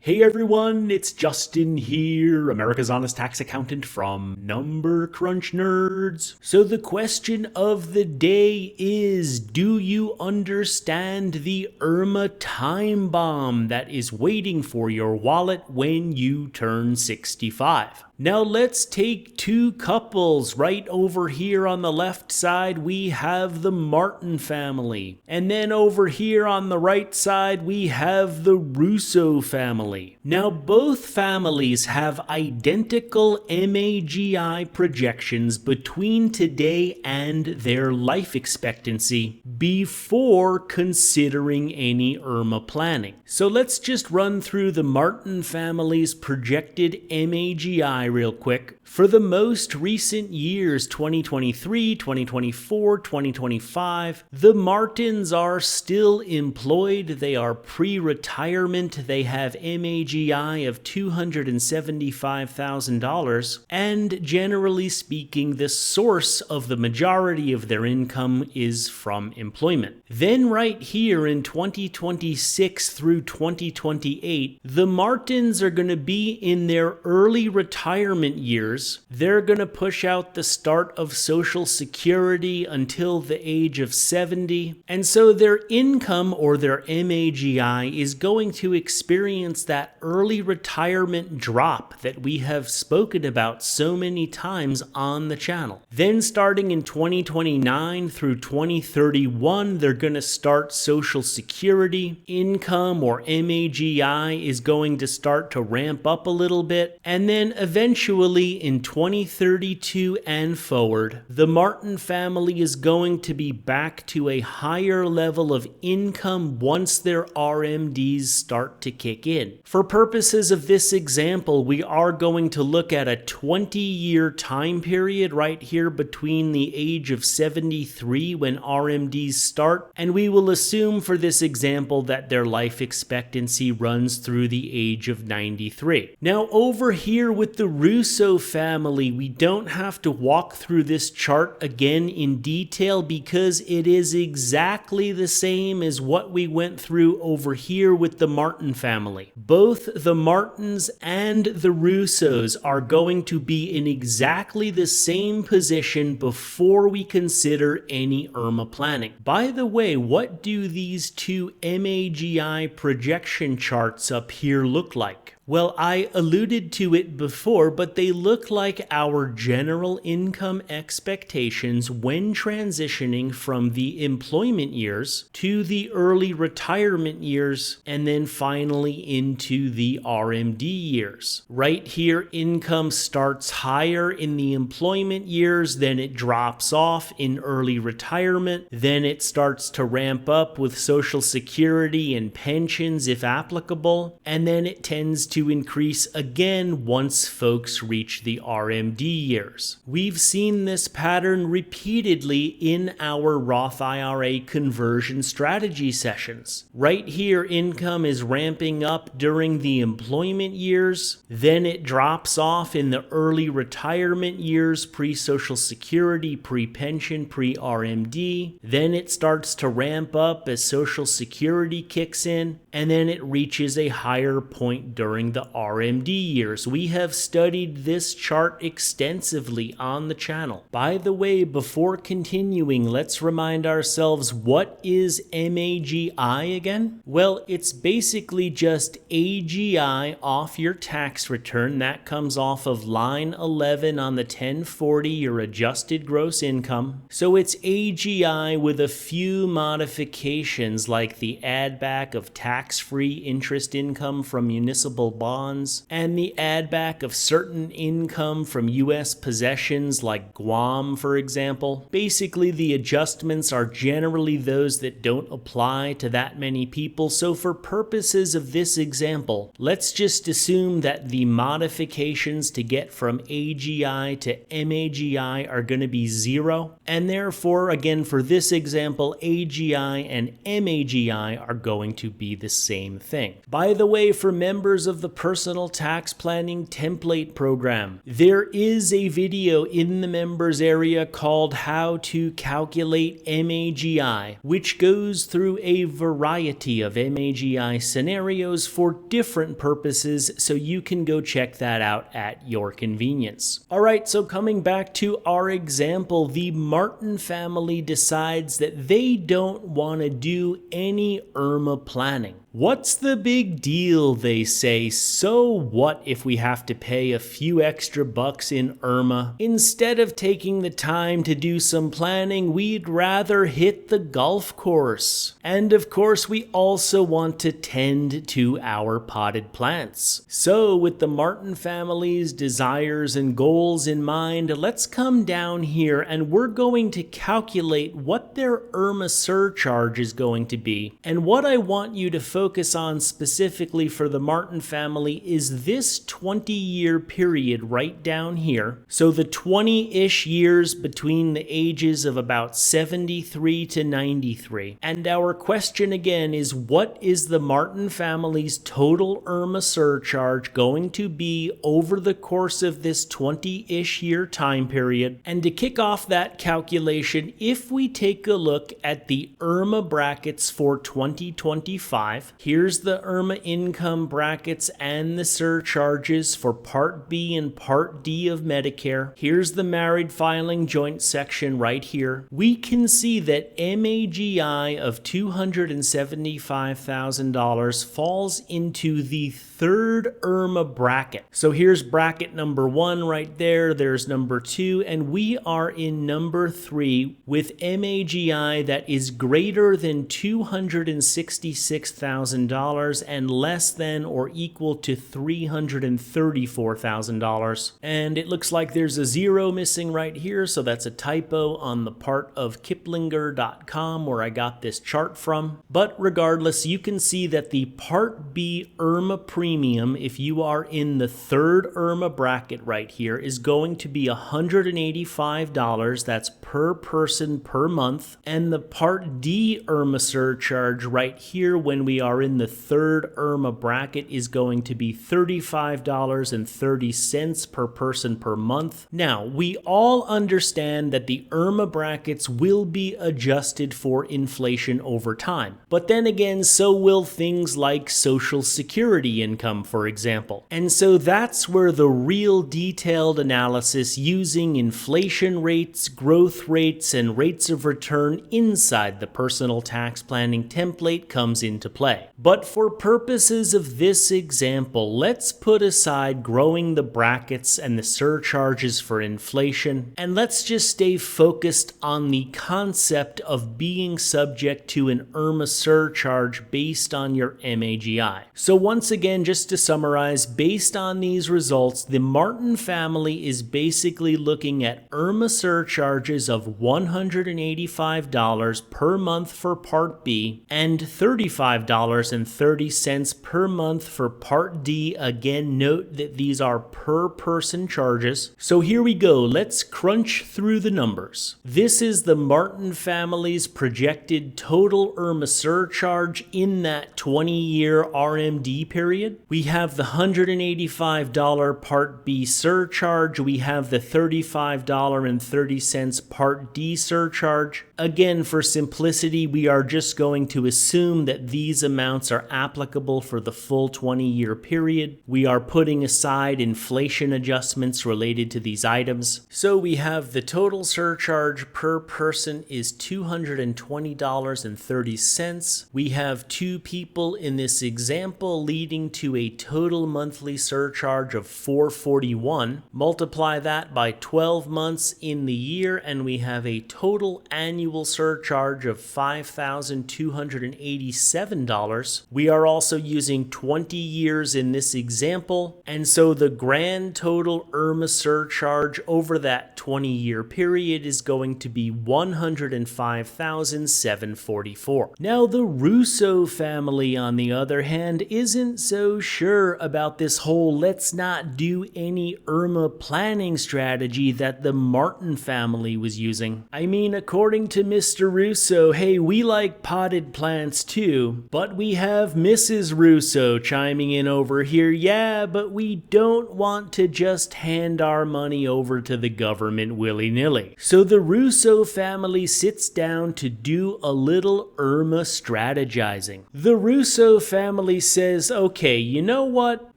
Hey everyone, it's Justin here, America's Honest Tax Accountant from Number Crunch Nerds. So the question of the day is, do you understand the IRMAA time bomb that is waiting for your wallet when you turn 65? Now let's take two couples. Right over here on the left side, we have the Martin family. And then over here on the right side, we have the Russo family. Now both families have identical MAGI projections between today and their life expectancy before considering any IRMAA planning. So let's just run through the Martin family's projected MAGI real quick. For the most recent years, 2023, 2024, 2025, the Martins are still employed. They are pre-retirement. They have MAGI of $275,000. And generally speaking, the source of the majority of their income is from employment. Then right here in 2026 through 2028, the Martins are going to be in their early retirement years. They're going to push out the start of Social Security until the age of 70. And so their income, or their MAGI, is going to experience that early retirement drop that we have spoken about so many times on the channel. Then starting in 2029 through 2031, they're going to start Social Security. Income, or MAGI, is going to start to ramp up a little bit. And then eventually in 2032 and forward, the Martin family is going to be back to a higher level of income once their RMDs start to kick in. For purposes of this example, we are going to look at a 20-year time period right here between the age of 73 when RMDs start, and we will assume for this example that their life expectancy runs through the age of 93. Now over here with the Russo family, we don't have to walk through this chart again in detail because it is exactly the same as what we went through over here with the Martin family. Both the Martins and the Russos are going to be in exactly the same position before we consider any IRMAA planning. By the way, what do these two MAGI projection charts up here look like? Well, I alluded to it before, but they look like our general income expectations when transitioning from the employment years to the early retirement years, and then finally into the RMD years. Right here, income starts higher in the employment years, then it drops off in early retirement, then it starts to ramp up with Social Security and pensions if applicable, and then it tends to increase again once folks reach the RMD years. We've seen this pattern repeatedly in our Roth IRA conversion strategy sessions. Right here, income is ramping up during the employment years, then it drops off in the early retirement years, pre-Social Security, pre-pension, pre-RMD, then it starts to ramp up as Social Security kicks in, and then it reaches a higher point during the RMD years. We have studied this chart extensively on the channel. By the way, before continuing, let's remind ourselves, what is MAGI again? Well, it's basically just AGI off your tax return. That comes off of line 11 on the 1040, your adjusted gross income. So it's AGI with a few modifications like the add back of tax-free interest income from municipal bonds and the add back of certain income from U.S. possessions like Guam, for example. Basically, the adjustments are generally those that don't apply to that many people, so for purposes of this example, let's just assume that the modifications to get from AGI to MAGI are going to be 0, and therefore, again, for this example, AGI and MAGI are going to be the same thing. By the way, for members of the the personal tax planning template program. There is a video in the members area called How to Calculate MAGI, which goes through a variety of MAGI scenarios for different purposes, so you can go check that out at your convenience. Alright, so coming back to our example, the Martin family decides that they don't want to do any IRMAA planning. What's the big deal, they say? So what if we have to pay a few extra bucks in IRMAA? Instead of taking the time to do some planning, we'd rather hit the golf course. And of course, we also want to tend to our potted plants. So with the Martin family's desires and goals in mind, let's come down here and we're going to calculate what their IRMAA surcharge is going to be. And what I want you to focus on specifically for the Martin family is this 20-year period right down here. So the 20-ish years between the ages of about 73 to 93. And our question again is, what is the Martin family's total IRMAA surcharge going to be over the course of this 20-ish year time period? And to kick off that calculation, if we take a look at the IRMAA brackets for 2025, here's the IRMAA income brackets and the surcharges for Part B and Part D of Medicare. Here's the married filing joint section right here. We can see that MAGI of $275,000 falls into the third IRMAA bracket. So here's bracket number 1 right there, there's number 2, and we are in number 3 with MAGI that is greater than $266,000 and less than or equal to $334,000. And it looks like there's a 0 missing right here, so that's a typo on the part of Kiplinger.com where I got this chart from. But regardless, you can see that the Part B IRMAA premium, if you are in the third IRMAA bracket right here, is going to be $185. That's per person per month. And the Part D IRMAA surcharge right here, when we are in the third IRMAA bracket, is going to be $35.30 per person per month. Now, we all understand that the IRMAA brackets will be adjusted for inflation over time. But then again, so will things like Social Security income, for example. And so that's where the real detailed analysis using inflation rates, growth rates, and rates of return inside the personal tax planning template comes into play. But for purposes of this example, let's put aside growing the brackets and the surcharges for inflation, and let's just stay focused on the concept of being subject to an IRMAA surcharge based on your MAGI. So once again, just to summarize, based on these results, the Martin family is basically looking at IRMAA surcharges of $185 per month for Part B and $35.30 per month for Part D. Again, note that these are per person charges. So here we go. Let's crunch through the numbers. This is the Martin family's projected total IRMAA surcharge in that 20-year RMD period. We have the $185 Part B surcharge. We have the $35.30 Part D surcharge. Again, for simplicity, we are just going to assume that these amounts are applicable for the full 20-year period. We are putting aside inflation adjustments related to these items. So we have the total surcharge per person is $220.30. We have 2 people in this example, leading to a total monthly surcharge of $441. Multiply that by 12 months in the year, and we have a total annual surcharge of $5,287. We are also using 20 years in this example, and so the grand total IRMAA surcharge over that 20-year period is going to be $105,744. Now, the Russo family, on the other hand, isn't so sure about this whole let's not do any IRMAA planning strategy that the Martin family was using. I mean, according to Mr. Russo, hey, we like potted plants too, but But we have Mrs. Russo chiming in over here. Yeah, but we don't want to just hand our money over to the government willy-nilly. So the Russo family sits down to do a little IRMAA strategizing. The Russo family says, okay, you know what?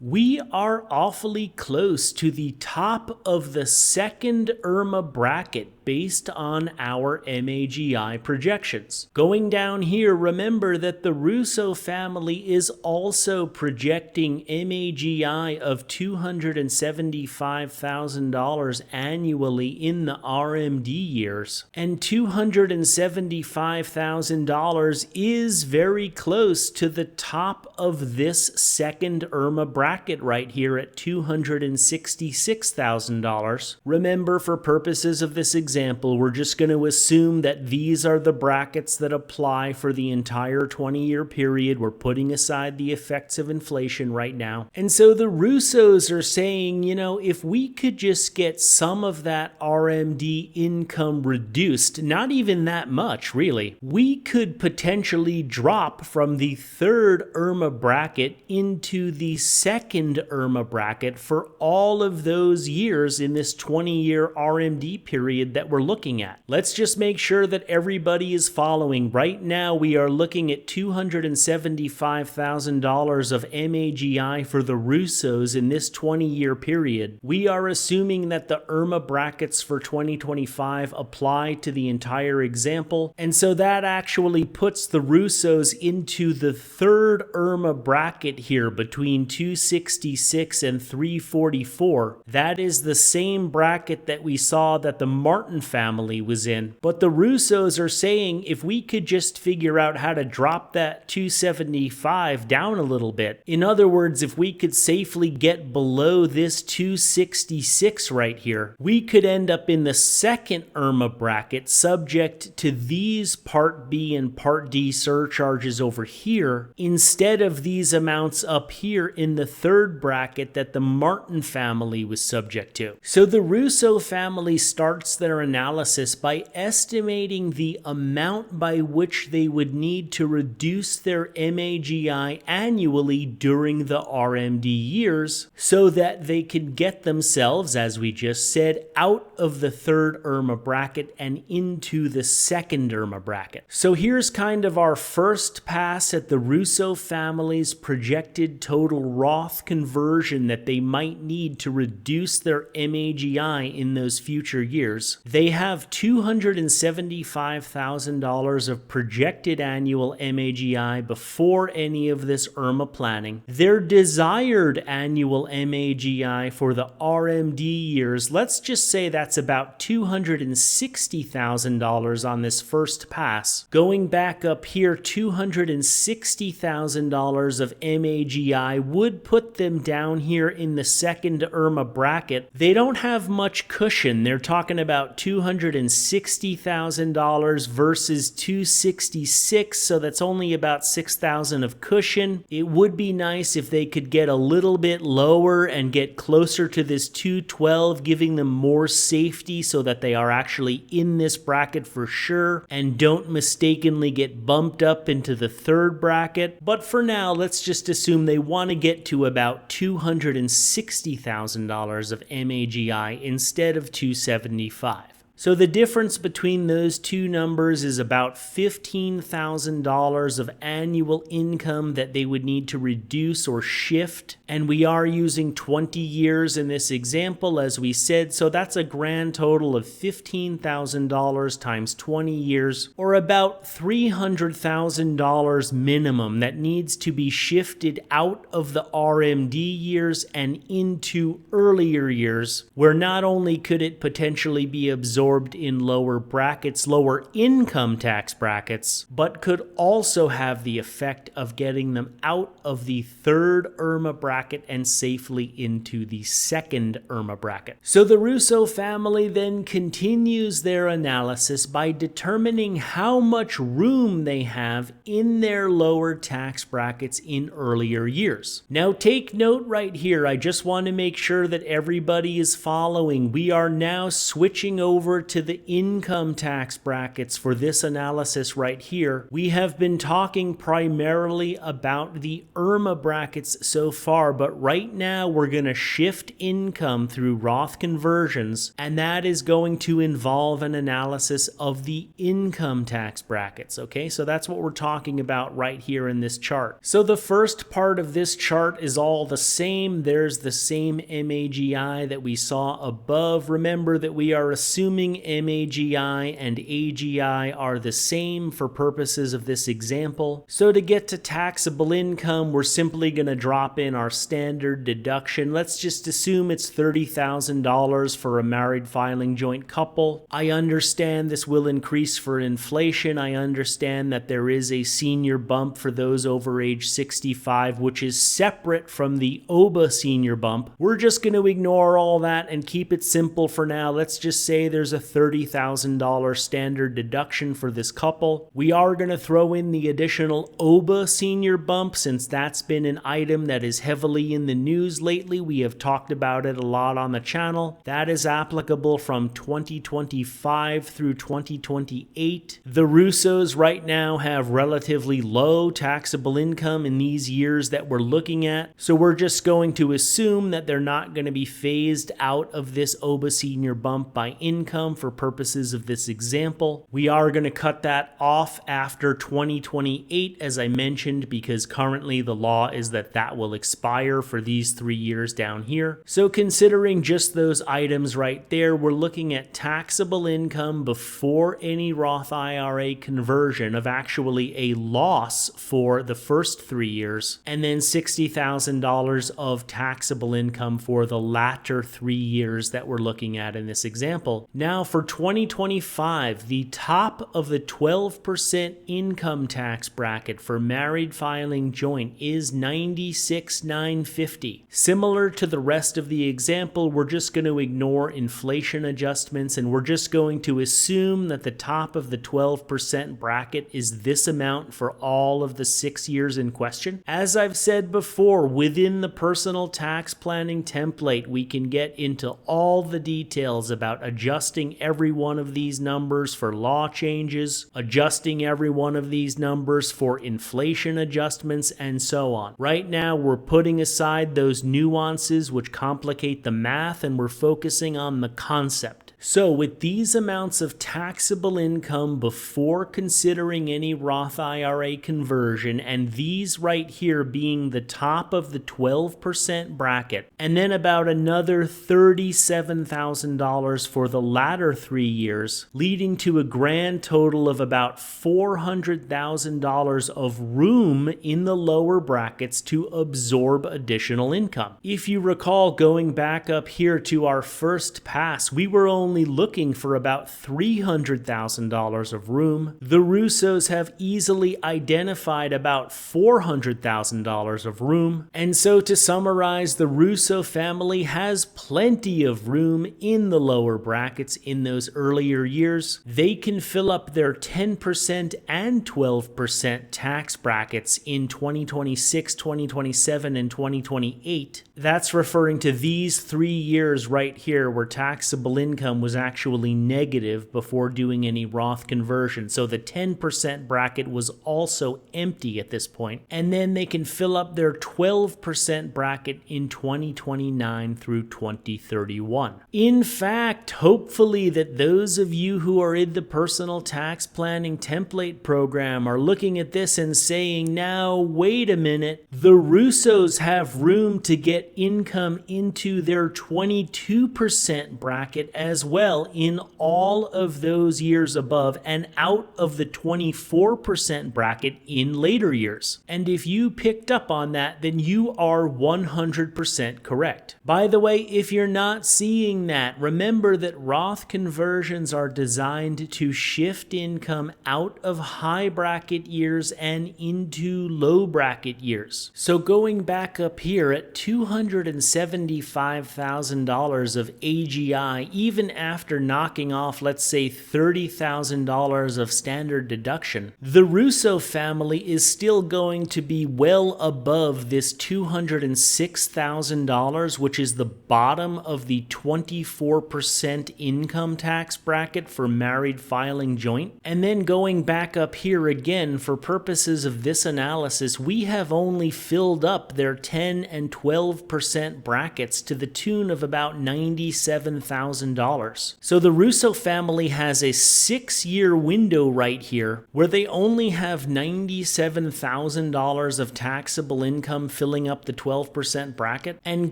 We are awfully close to the top of the second IRMAA bracket based on our MAGI projections. Going down here, remember that the Russo family is also projecting MAGI of $275,000 annually in the RMD years. And $275,000 is very close to the top of this second IRMAA bracket right here at $266,000. Remember, for purposes of this example, we're just going to assume that these are the brackets that apply for the entire 20-year period. We're putting aside the effects of inflation right now. And so the Russos are saying, you know, if we could just get some of that RMD income reduced, not even that much really, we could potentially drop from the third IRMAA bracket into the second IRMAA bracket for all of those years in this 20-year RMD period that we're looking at. Let's just make sure that everybody is following. Right now, we are looking at $275,000 of MAGI for the Russos in this 20-year period. We are assuming that the IRMAA brackets for 2025 apply to the entire example, and so that actually puts the Russos into the third IRMAA bracket here between 266 and 344. That is the same bracket that we saw that the Martin family was in. But the Russos are saying if we could just figure out how to drop that 275 down a little bit. In other words, if we could safely get below this 266 right here, we could end up in the second IRMAA bracket subject to these Part B and Part D surcharges over here instead of these amounts up here in the third bracket that the Martin family was subject to. So the Russo family starts their analysis by estimating the amount by which they would need to reduce their MAGI annually during the RMD years so that they could get themselves, as we just said, out of the third IRMAA bracket and into the second IRMAA bracket. So here's kind of our first pass at the Russo family's projected total Roth conversion that they might need to reduce their MAGI in those future years. They have $275,000 of projected annual MAGI before any of this IRMAA planning. Their desired annual MAGI for the RMD years, let's just say that's about $260,000 on this first pass. Going back up here, $260,000 of MAGI would put them down here in the second IRMAA bracket. They don't have much cushion. They're talking about $260,000 versus $266, so that's only about $6,000 of cushion. It would be nice if they could get a little bit lower and get closer to this $212, giving them more safety so that they are actually in this bracket for sure and don't mistakenly get bumped up into the third bracket. But for now, let's just assume they want to get to about $260,000 of MAGI instead of $275. So the difference between those two numbers is about $15,000 of annual income that they would need to reduce or shift. And we are using 20 years in this example, as we said, so that's a grand total of $15,000 times 20 years, or about $300,000 minimum that needs to be shifted out of the RMD years and into earlier years, where not only could it potentially be absorbed in lower brackets, lower income tax brackets, but could also have the effect of getting them out of the third IRMAA bracket and safely into the second IRMAA bracket. So the Russo family then continues their analysis by determining how much room they have in their lower tax brackets in earlier years. Now take note right here, I just want to make sure that everybody is following. We are now switching over over to the income tax brackets for this analysis right here, we have been talking primarily about the IRMAA brackets so far, but right now we're going to shift income through Roth conversions, and that is going to involve an analysis of the income tax brackets, okay? So that's what we're talking about right here in this chart. So the first part of this chart is all the same. There's the same MAGI that we saw above. Remember that we are assuming MAGI and AGI are the same for purposes of this example. So to get to taxable income, we're simply going to drop in our standard deduction. Let's just assume it's $30,000 for a married filing joint couple. I understand this will increase for inflation. I understand that there is a senior bump for those over age 65, which is separate from the OBA senior bump. We're just going to ignore all that and keep it simple for now. Let's just say there's a $30,000 standard deduction for this couple. We are going to throw in the additional OBA senior bump since that's been an item that is heavily in the news lately. We have talked about it a lot on the channel. That is applicable from 2025 through 2028. The Russos right now have relatively low taxable income in these years that we're looking at, so we're just going to assume that they're not going to be phased out of this OBA senior bump by income for purposes of this example. We are going to cut that off after 2028, as I mentioned, because currently the law is that that will expire for these 3 years down here. So considering just those items right there, we're looking at taxable income before any Roth IRA conversion of actually a loss for the first 3 years, and then $60,000 of taxable income for the latter 3 years that we're looking at in this example. Now for 2025, the top of the 12% income tax bracket for married filing joint is $96,950. Similar to the rest of the example, we're just going to ignore inflation adjustments, and we're just going to assume that the top of the 12% bracket is this amount for all of the 6 years in question. As I've said before, within the personal tax planning template, we can get into all the details about adjusting every one of these numbers for law changes, adjusting every one of these numbers for inflation adjustments, and so on. Right now, we're putting aside those nuances which complicate the math, and we're focusing on the concept. So with these amounts of taxable income before considering any Roth IRA conversion, and these right here being the top of the 12% bracket, and then about another $37,000 for the latter 3 years, leading to a grand total of about $400,000 of room in the lower brackets to absorb additional income. If you recall, going back up here to our first pass, we were only looking for about $300,000 of room. The Russos have easily identified about $400,000 of room. And so to summarize, the Russo family has plenty of room in the lower brackets in those earlier years. They can fill up their 10% and 12% tax brackets in 2026, 2027, and 2028. That's referring to these 3 years right here where taxable income was actually negative before doing any Roth conversion. So the 10% bracket was also empty at this point. And then they can fill up their 12% bracket in 2029 through 2031. In fact, hopefully that those of you who are in the personal tax planning template program are looking at this and saying, now, wait a minute, the Russos have room to get income into their 22% bracket as well in all of those years above and out of the 24% bracket in later years. And if you picked up on that, then you are 100% correct. By the way, if you're not seeing that, remember that Roth conversions are designed to shift income out of high bracket years and into low bracket years. So going back up here at $275,000 of AGI, even after knocking off, let's say, $30,000 of standard deduction, the Russo family is still going to be well above this $206,000, which is the bottom of the 24% income tax bracket for married filing joint. And then going back up here again, for purposes of this analysis, we have only filled up their 10 and 12% brackets to the tune of about $97,000. So the Russo family has a 6-year window right here where they only have $97,000 of taxable income filling up the 12% bracket. And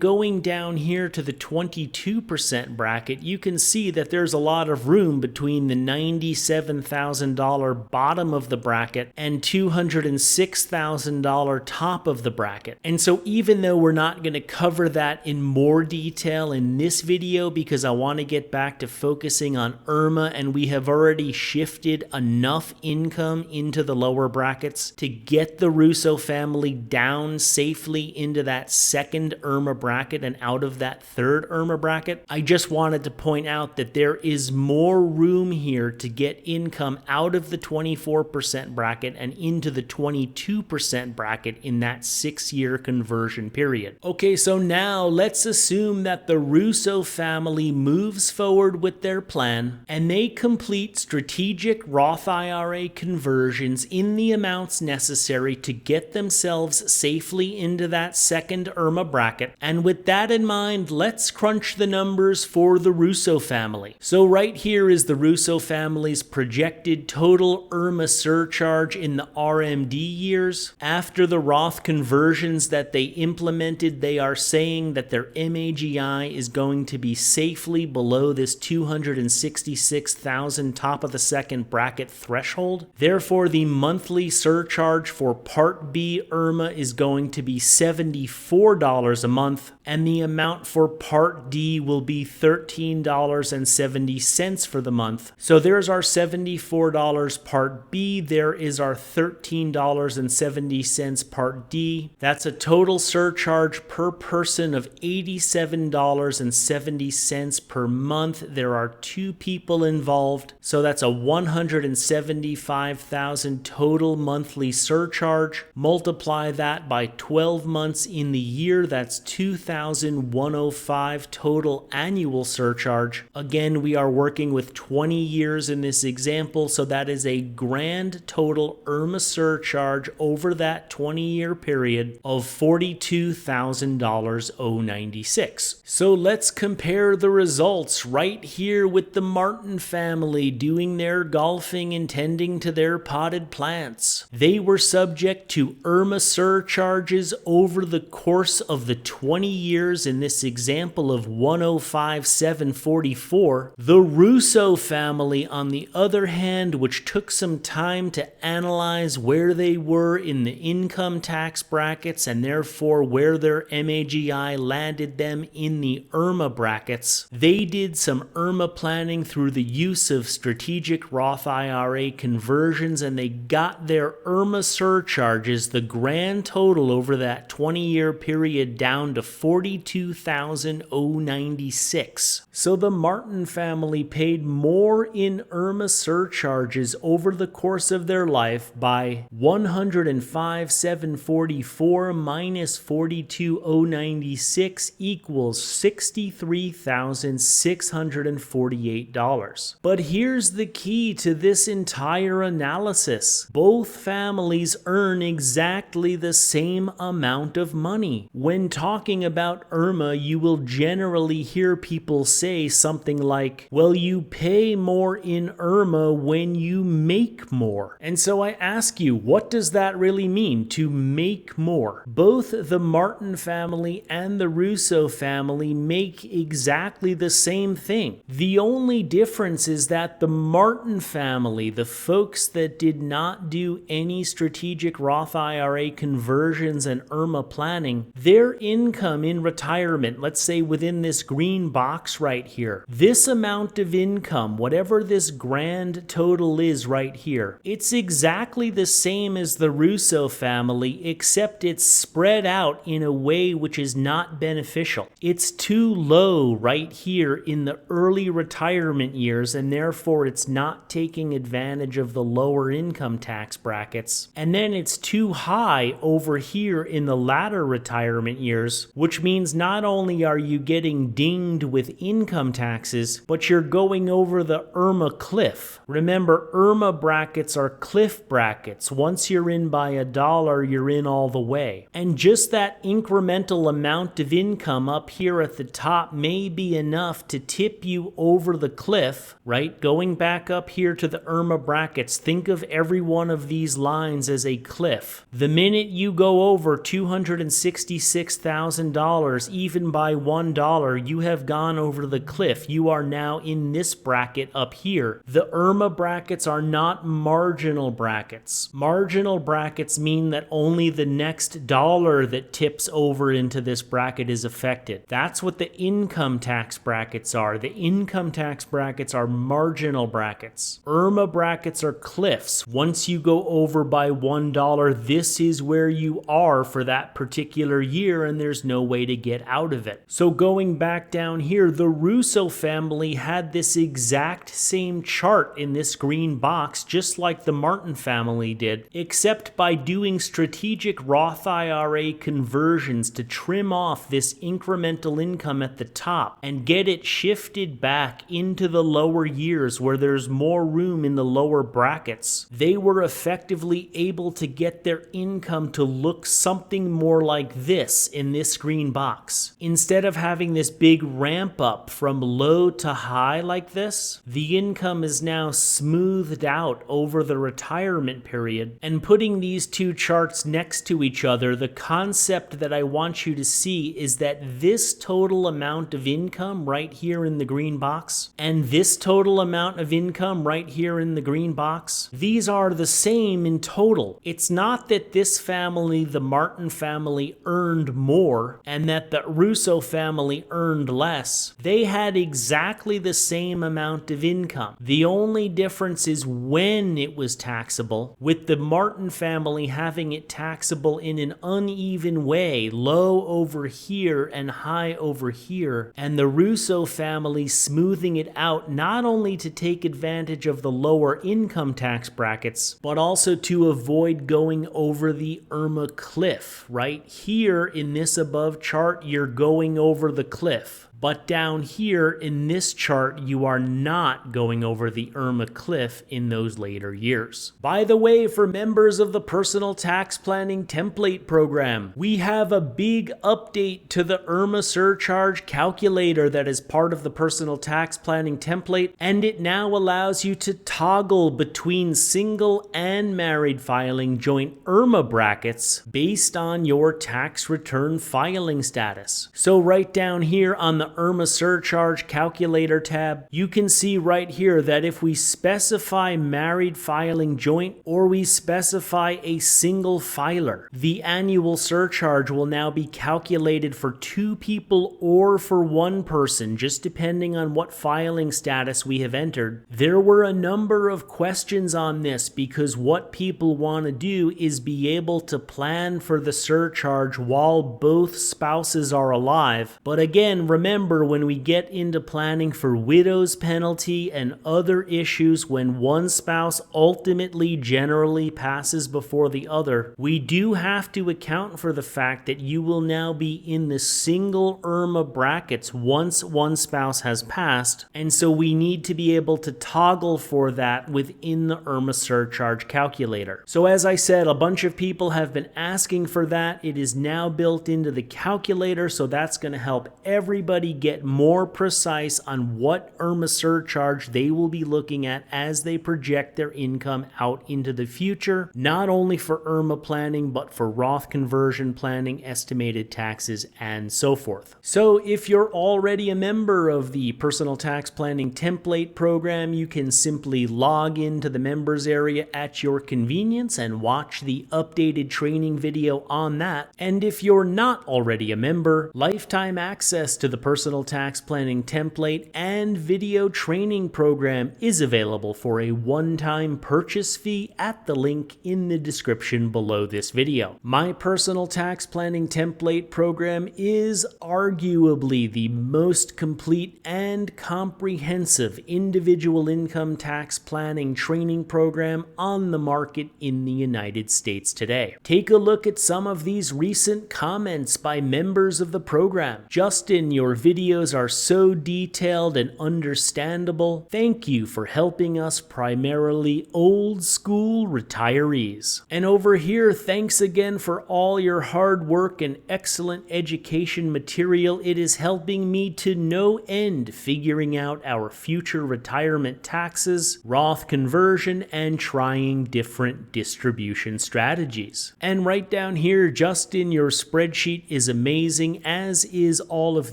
going down here to the 22% bracket, you can see that there's a lot of room between the $97,000 bottom of the bracket and $206,000 top of the bracket. And so even though we're not going to cover that in more detail in this video because I want to get back to focusing on IRMAA, and we have already shifted enough income into the lower brackets to get the Russo family down safely into that second IRMAA bracket and out of that third IRMAA bracket, I just wanted to point out that there is more room here to get income out of the 24% bracket and into the 22% bracket in that 6-year conversion period. Okay, so now let's assume that the Russo family moves forward with their plan and they complete strategic Roth IRA conversions in the amounts necessary to get themselves safely into that second IRMAA bracket. And with that in mind, let's crunch the numbers for the Russo family. So right here is the Russo family's projected total IRMAA surcharge in the RMD years. After the Roth conversions that they implemented, they are saying that their MAGI is going to be safely below this 266,000 top of the second bracket threshold. Therefore, the monthly surcharge for Part B IRMAA is going to be $74 a month, and the amount for Part D will be $13.70 for the month. So there's our $74 Part B, there is our $13.70 Part D. That's a total surcharge per person of $87.70 per month. There are 2 people involved, so that's a $175,000 total monthly surcharge. Multiply that by 12 months in the year, that's $2,105 total annual surcharge. Again, we are working with 20 years in this example, so that is a grand total IRMAA surcharge over that 20-year period of $42,096. So let's compare the results right here with the Martin family doing their golfing and tending to their potted plants. They were subject to IRMAA surcharges over the course of the 20 years in this example of $105,744. The Russo family, on the other hand, which took some time to analyze where they were in the income tax brackets and therefore where their MAGI landed them in the IRMAA brackets, they did some IRMAA planning through the use of strategic Roth IRA conversions, and they got their IRMAA surcharges, the grand total over that 20-year period, down to $42,096. So the Martin family paid more in IRMAA surcharges over the course of their life by $105,744 minus $42,096 equals $63,648. But here's the key to this entire analysis. Both families earn exactly the same amount of money. When talking about IRMAA, you will generally hear people say something like, well, you pay more in IRMAA when you make more. And so I ask you, what does that really mean, to make more? Both the Martin family and the Russo family make exactly the same thing. The only difference is that the Martin family, the folks that did not do any strategic Roth IRA conversions and IRMAA planning, their income in retirement, let's say within this green box right here, this amount of income, whatever this grand total is right here, it's exactly the same as the Russo family, except it's spread out in a way which is not beneficial. It's too low right here in the the early retirement years, and therefore it's not taking advantage of the lower income tax brackets. And then it's too high over here in the latter retirement years, which means not only are you getting dinged with income taxes, but you're going over the IRMAA cliff. Remember, IRMAA brackets are cliff brackets. Once you're in by $1, you're in all the way. And just that incremental amount of income up here at the top may be enough to tip you over the cliff, right? Going back up here to the IRMAA brackets, think of every one of these lines as a cliff. The minute you go over $266,000, even by $1, you have gone over the cliff. You are now in this bracket up here. The IRMAA brackets are not marginal brackets. Marginal brackets mean that only the next dollar that tips over into this bracket is affected. That's what the income tax brackets are. The income tax brackets are marginal brackets. IRMAA brackets are cliffs. Once you go over by $1, this is where you are for that particular year, and there's no way to get out of it. So going back down here, the Russo family had this exact same chart in this green box, just like the Martin family did, except by doing strategic Roth IRA conversions to trim off this incremental income at the top and get it shifted back into the lower years where there's more room in the lower brackets. They were effectively able to get their income to look something more like this in this green box. Instead of having this big ramp up from low to high like this, the income is now smoothed out over the retirement period. And putting these two charts next to each other, the concept that I want you to see is that this total amount of income right here in the green box and this total amount of income right here in the green box, these are the same in total. It's not that this family, the Martin family, earned more and that the Russo family earned less. They had exactly the same amount of income. The only difference is when it was taxable, with the Martin family having it taxable in an uneven way, low over here and high over here, and the Russo family smoothing it out not only to take advantage of the lower income tax brackets, but also to avoid going over the IRMAA cliff. Right here in this above chart, you're going over the cliff. But down here in this chart, you are not going over the IRMAA cliff in those later years. By the way, for members of the Personal Tax Planning Template Program, we have a big update to the IRMAA Surcharge calculator that is part of the Personal Tax Planning Template, and it now allows you to toggle between single and married filing joint IRMAA brackets based on your tax return filing status. So right down here on the IRMAA Surcharge Calculator tab, you can see right here that if we specify married filing joint or we specify a single filer, the annual surcharge will now be calculated for 2 people or for 1 person, just depending on what filing status we have entered. There were a number of questions on this because what people want to do is be able to plan for the surcharge while both spouses are alive. But again, remember, when we get into planning for widow's penalty and other issues when one spouse ultimately generally passes before the other, we do have to account for the fact that you will now be in the single IRMAA brackets once one spouse has passed, and so we need to be able to toggle for that within the IRMAA surcharge calculator. So as I said, a bunch of people have been asking for that. It is now built into the calculator, so that's going to help everybody get more precise on what IRMAA surcharge they will be looking at as they project their income out into the future, not only for IRMAA planning, but for Roth conversion planning, estimated taxes, and so forth. So if you're already a member of the Personal Tax Planning Template Program, you can simply log into the members area at your convenience and watch the updated training video on that. And if you're not already a member, lifetime access to the Personal personal tax planning template and video training program is available for a one-time purchase fee at the link in the description below this video. My personal tax planning template program is arguably the most complete and comprehensive individual income tax planning training program on the market in the United States today. Take a look at some of these recent comments by members of the program. Justin, your videos are so detailed and understandable. Thank you for helping us primarily old school retirees. And over here, thanks again for all your hard work and excellent education material. It is helping me to no end figuring out our future retirement taxes, Roth conversion, and trying different distribution strategies. And right down here, Justin, your spreadsheet is amazing, as is all of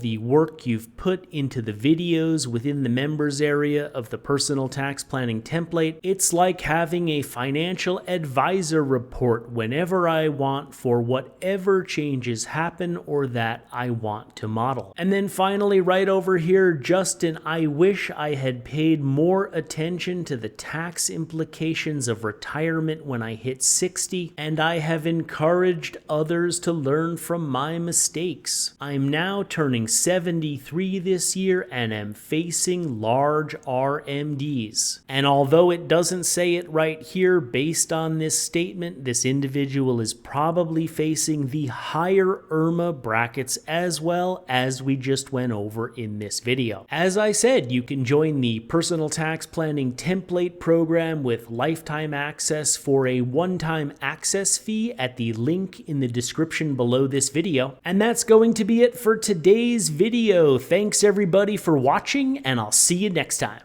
the work you've put into the videos within the members area of the personal tax planning template. It's like having a financial advisor report whenever I want for whatever changes happen or that I want to model. And then finally, right over here, Justin, I wish I had paid more attention to the tax implications of retirement when I hit 60, and I have encouraged others to learn from my mistakes. I'm now turning 73 this year and am facing large RMDs. And although it doesn't say it right here, based on this statement, this individual is probably facing the higher IRMAA brackets as well, as we just went over in this video. As I said, you can join the personal tax planning template program with lifetime access for a one-time access fee at the link in the description below this video. And that's going to be it for today's video. Thanks everybody for watching, and I'll see you next time.